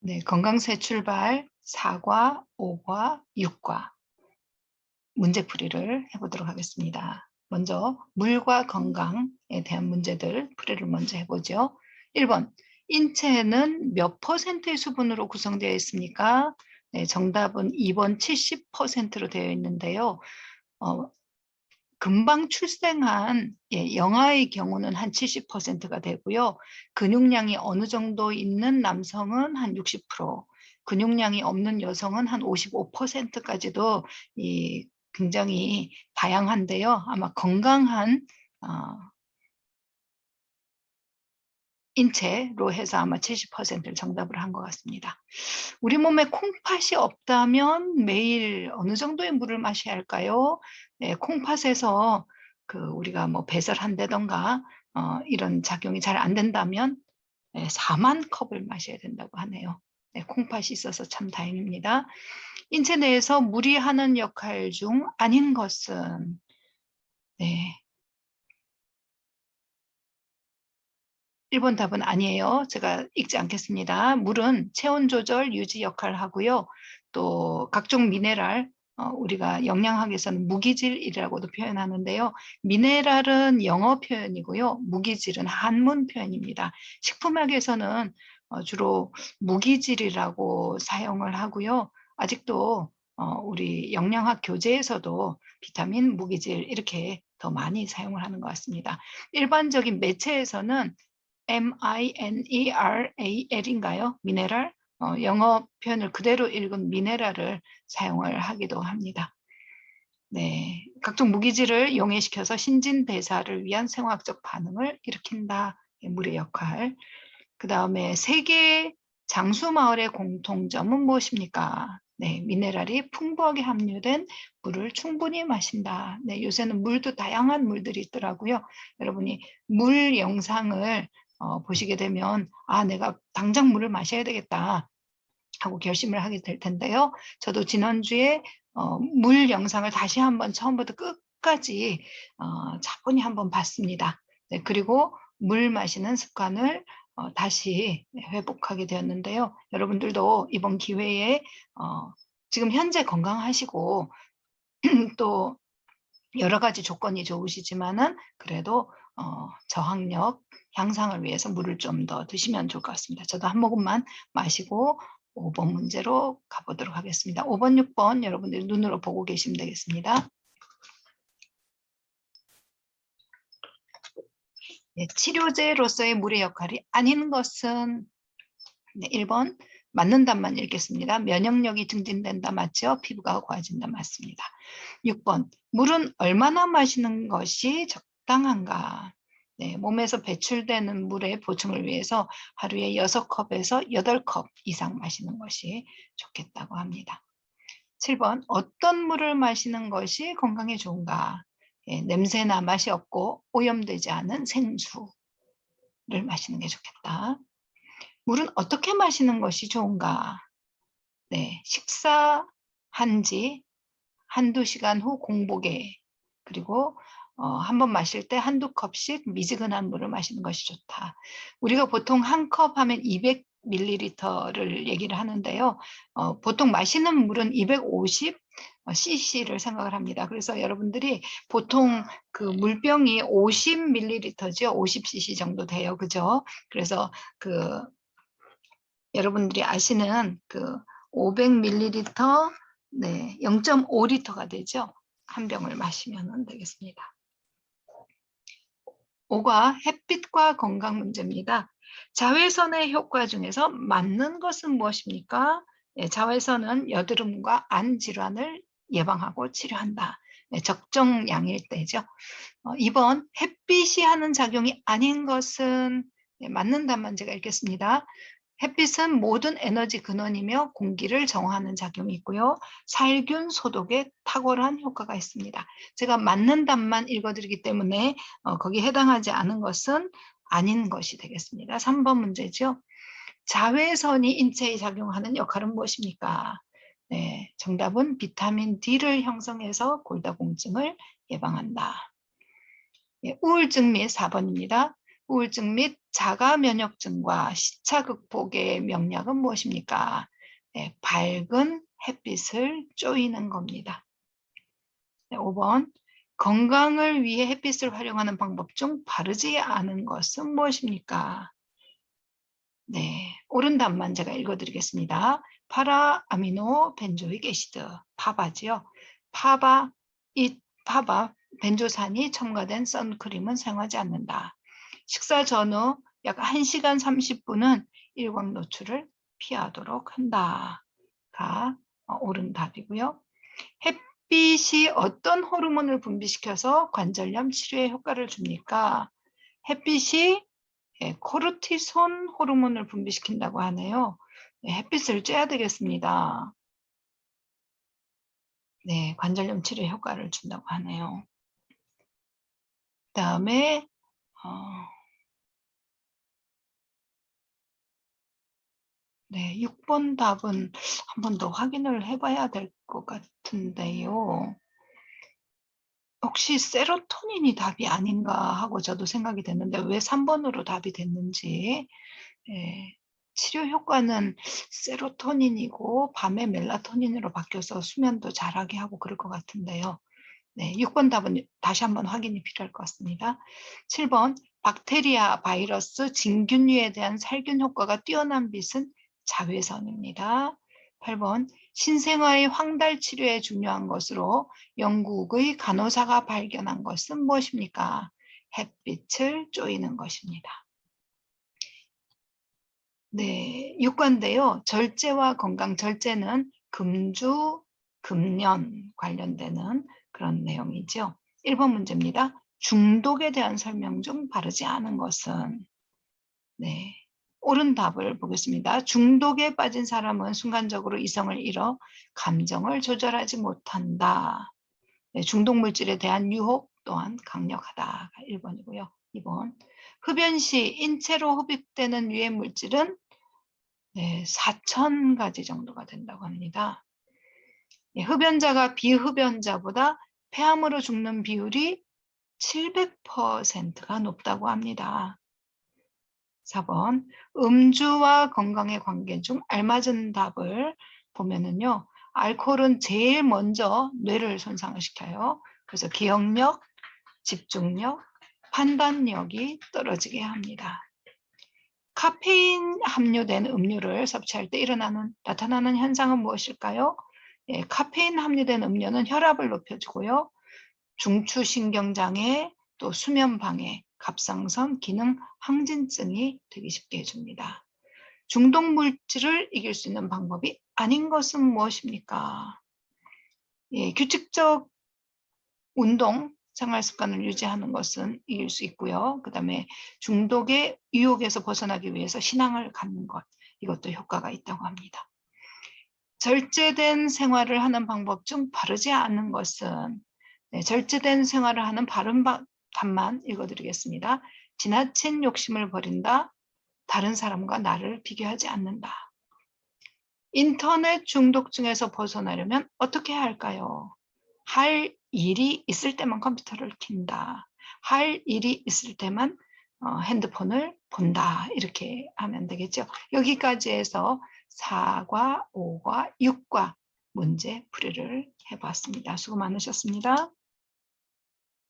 네, 건강새 출발 4과, 5과, 6과 문제풀이를 해보도록 하겠습니다. 먼저 물과 건강에 대한 문제들 풀이를 먼저 해보죠. 1번, 인체는 몇 %의 수분으로 구성되어 있습니까? 네, 정답은 2번 70%로 되어 있는데요. 금방 출생한 영아의 경우는 한 70%가 되고요. 근육량이 어느 정도 있는 남성은 한 60%, 근육량이 없는 여성은 한 55%까지도 굉장히 다양한데요. 아마 건강한 인체로 해서 아마 70%를 정답을 한 것 같습니다. 우리 몸에 콩팥이 없다면 매일 어느 정도의 물을 마셔야 할까요? 네, 콩팥에서 우리가 뭐 배설한다던가 이런 작용이 잘 안 된다면 4만 컵을 마셔야 된다고 하네요. 네, 콩팥이 있어서 참 다행입니다. 인체 내에서 물이 하는 역할 중 아닌 것은 네, 1번 답은 아니에요. 제가 읽지 않겠습니다. 물은 체온 조절, 유지 역할을 하고요. 또 각종 미네랄, 우리가 영양학에서는 무기질이라고도 표현하는데요. 미네랄은 영어 표현이고요. 무기질은 한문 표현입니다. 식품학에서는 주로 무기질이라고 사용을 하고요. 아직도 우리 영양학 교재에서도 비타민, 무기질 이렇게 더 많이 사용을 하는 것 같습니다. 일반적인 매체에서는 mineral인가요? 미네랄? 영어 표현을 그대로 읽은 미네랄을 사용을 하기도 합니다. 네, 각종 무기질을 용해시켜서 신진대사를 위한 생화학적 반응을 일으킨다. 물의 역할. 그 다음에 세계 장수마을의 공통점은 무엇입니까? 네, 미네랄이 풍부하게 함유된 물을 충분히 마신다. 네, 요새는 물도 다양한 물들이 있더라고요. 여러분이 물 영상을 보시게 되면 내가 당장 물을 마셔야 되겠다 하고 결심을 하게 될 텐데요. 저도 지난주에 물 영상을 다시 한번 처음부터 끝까지 차분히 한번 봤습니다. 네, 그리고 물 마시는 습관을 다시 회복하게 되었는데요. 여러분들도 이번 기회에 지금 현재 건강하시고 또 여러 가지 조건이 좋으시지만은 그래도 저항력 향상을 위해서 물을 좀 더 드시면 좋을 것 같습니다. 저도 한 모금만 마시고 5번 문제로 가보도록 하겠습니다. 5번, 6번 여러분들이 눈으로 보고 계시면 되겠습니다. 네, 치료제로서의 물의 역할이 아닌 것은 네, 1번 맞는답만 읽겠습니다. 면역력이 증진된다 맞죠? 피부가 고와진다 맞습니다. 6번 물은 얼마나 마시는 것이 적당한가? 네, 몸에서 배출되는 물의 보충을 위해서 하루에 6컵에서 8컵 이상 마시는 것이 좋겠다고 합니다. 7번 어떤 물을 마시는 것이 건강에 좋은가? 네, 냄새나 맛이 없고 오염되지 않은 생수를 마시는 게 좋겠다. 물은 어떻게 마시는 것이 좋은가? 네, 식사한 지 한두 시간 후 공복에 그리고 한번 마실 때 한두 컵씩 미지근한 물을 마시는 것이 좋다. 우리가 보통 한 컵 하면 200ml를 얘기를 하는데요. 보통 마시는 물은 250cc를 생각을 합니다. 그래서 여러분들이 보통 그 물병이 50ml죠. 50cc 정도 돼요. 그죠? 그래서 여러분들이 아시는 500ml, 네, 0.5리터가 되죠. 한 병을 마시면 되겠습니다. 5가 햇빛과 건강 문제입니다. 자외선의 효과 중에서 맞는 것은 무엇입니까? 네, 자외선은 여드름과 안 질환을 예방하고 치료한다. 네, 적정량일 때죠. 2번 햇빛이 하는 작용이 아닌 것은 네, 맞는답만 제가 읽겠습니다. 햇빛은 모든 에너지 근원이며 공기를 정화하는 작용이 있고요. 살균, 소독에 탁월한 효과가 있습니다. 제가 맞는 답만 읽어드리기 때문에 거기에 해당하지 않은 것은 아닌 것이 되겠습니다. 3번 문제죠. 자외선이 인체에 작용하는 역할은 무엇입니까? 네, 정답은 비타민 D를 형성해서 골다공증을 예방한다. 예, 우울증 및 4번입니다. 우울증 및 자가 면역증과 시차 극복의 명약은 무엇입니까? 네, 밝은 햇빛을 쬐이는 겁니다. 네, 5번. 건강을 위해 햇빛을 활용하는 방법 중 바르지 않은 것은 무엇입니까? 네, 옳은 답만 제가 읽어드리겠습니다. 파라아미노 벤조익 애시드, 파바지요. 파바, 벤조산이 첨가된 선크림은 사용하지 않는다. 식사 전후 약 1시간 30분은 일광 노출을 피하도록 한다가 옳은 답이고요. 햇빛이 어떤 호르몬을 분비시켜서 관절염 치료에 효과를 줍니까? 햇빛이 코르티손 호르몬을 분비시킨다고 하네요. 햇빛을 쬐야 되겠습니다. 네, 관절염 치료에 효과를 준다고 하네요. 그다음에 네, 6번 답은 한 번 더 확인을 해봐야 될 것 같은데요. 혹시 세로토닌이 답이 아닌가 하고 저도 생각이 됐는데 왜 3번으로 답이 됐는지. 치료 효과는 세로토닌이고 밤에 멜라토닌으로 바뀌어서 수면도 잘하게 하고 그럴 것 같은데요. 네, 6번 답은 다시 한번 확인이 필요할 것 같습니다. 7번 박테리아, 바이러스, 진균류에 대한 살균 효과가 뛰어난 빛은 자외선입니다. 8번 신생아의 황달 치료에 중요한 것으로 영국의 간호사가 발견한 것은 무엇입니까? 햇빛을 쬐이는 것입니다. 네, 6관인데요. 절제와 건강, 절제는 금주, 금년 관련되는 그런 내용이죠. 1번 문제입니다. 중독에 대한 설명 중 바르지 않은 것은? 네, 옳은 답을 보겠습니다. 중독에 빠진 사람은 순간적으로 이성을 잃어 감정을 조절하지 못한다. 네, 중독 물질에 대한 유혹 또한 강력하다가 1번이고요. 2번, 흡연 시 인체로 흡입되는 유해 물질은 네, 4,000가지 정도가 된다고 합니다. 네, 흡연자가 비흡연자보다 폐암으로 죽는 비율이 700%가 높다고 합니다. 4번, 음주와 건강의 관계 중 알맞은 답을 보면은요, 알코올은 제일 먼저 뇌를 손상을 시켜요. 그래서 기억력, 집중력, 판단력이 떨어지게 합니다. 카페인 함유된 음료를 섭취할 때 나타나는 현상은 무엇일까요? 예, 카페인 함유된 음료는 혈압을 높여주고요. 중추신경장애, 또 수면방해, 갑상선, 기능 항진증이 되기 쉽게 해줍니다. 중독 물질을 이길 수 있는 방법이 아닌 것은 무엇입니까? 예, 규칙적 운동, 생활 습관을 유지하는 것은 이길 수 있고요. 그 다음에 중독의 유혹에서 벗어나기 위해서 신앙을 갖는 것, 이것도 효과가 있다고 합니다. 절제된 생활을 하는 방법 중 바르지 않는 것은? 네, 절제된 생활을 하는 바른 답만 읽어드리겠습니다. 지나친 욕심을 버린다. 다른 사람과 나를 비교하지 않는다. 인터넷 중독증에서 벗어나려면 어떻게 해야 할까요? 할 일이 있을 때만 컴퓨터를 킨다. 할 일이 있을 때만 핸드폰을 본다. 이렇게 하면 되겠죠. 여기까지 해서 4과 5과 6과 문제 풀이를 해봤습니다. 수고 많으셨습니다.